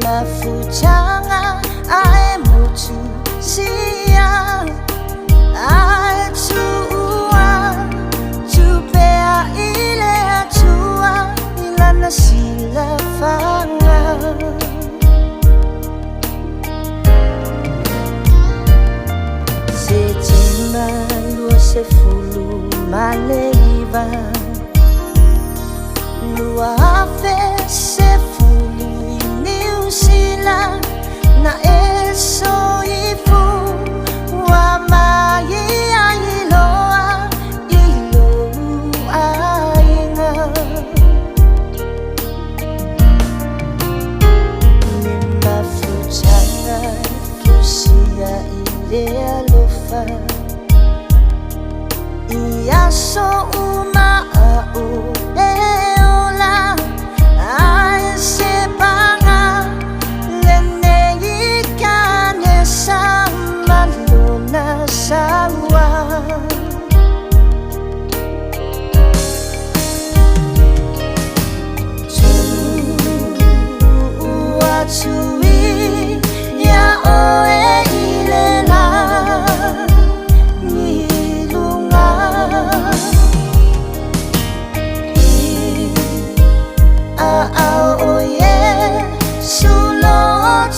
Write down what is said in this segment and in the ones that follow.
Mafutanga ai mutu sia ai tua tupea ile atua ilana sila fanga se tima lua se fulu maleiva lua ave se sila na eso ifu wa mai ailoa ilo ainga lima futanga fusia ile alofa ia so uma au eola ai se sawa tuatui ya oe ilela nilunga a oye sulo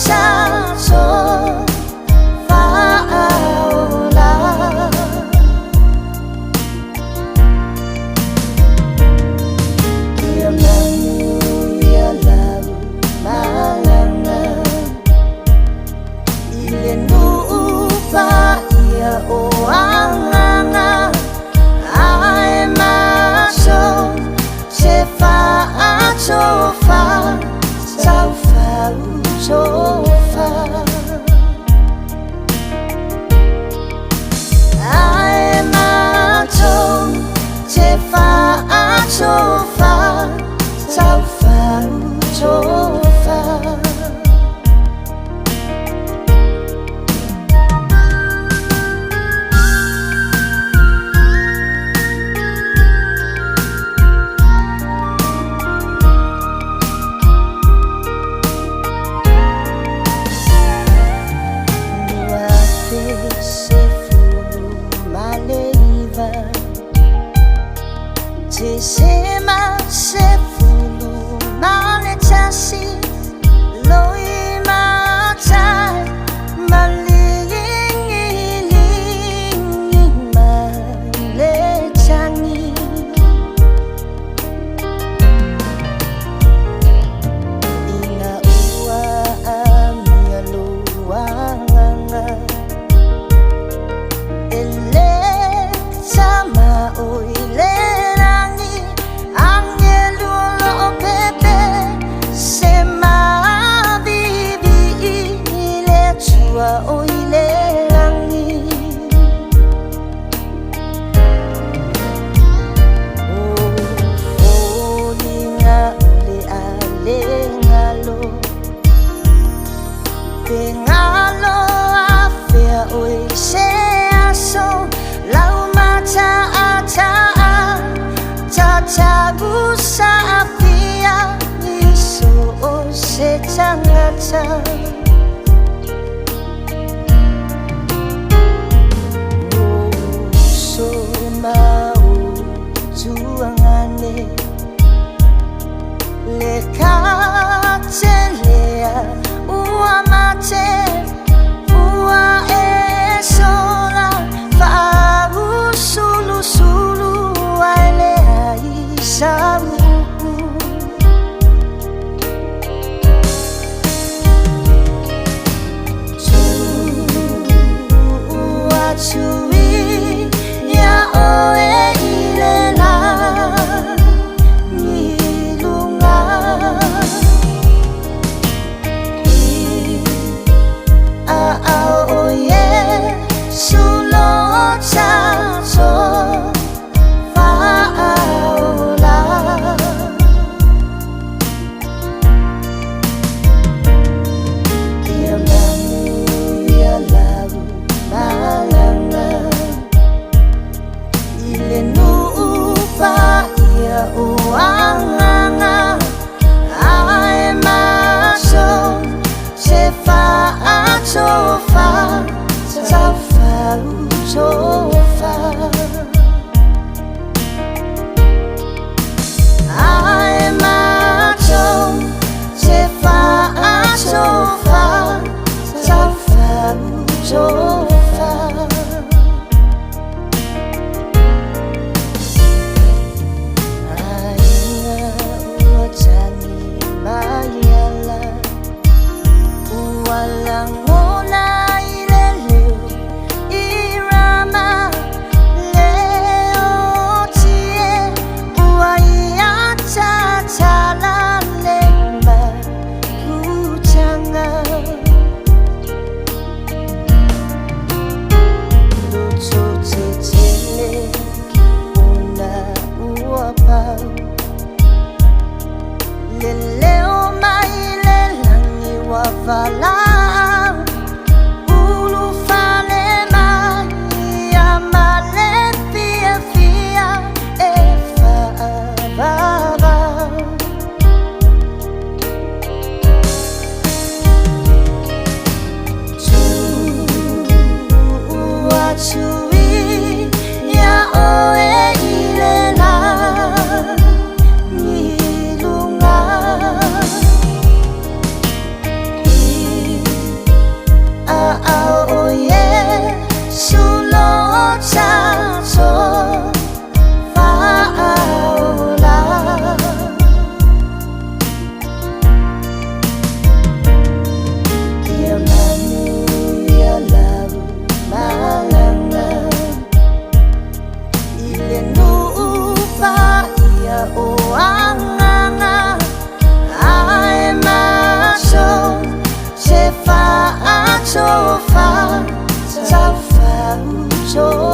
tato Sema se fulu male tasi loi matai maling male tangi ina ua amia luanga ele sama oile oile langi olinga ole ale ngalo pengalo afia oi se aso lau mata ata tata gusa afia iso o se tangata Lekatelea ua mate ua esola fa'u sulu sulu aile aisamu tuatui ya oe ilela nilunga leo mai le langi wa falau ulu fale mai amale fia fia e fa baba tu chui ya oe ilela so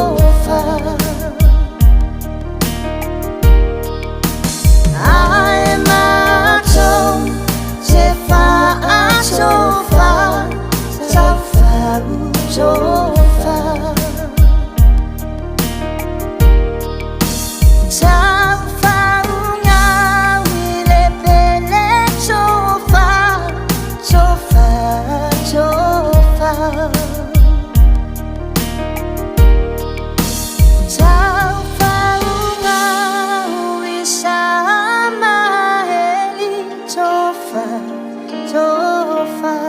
far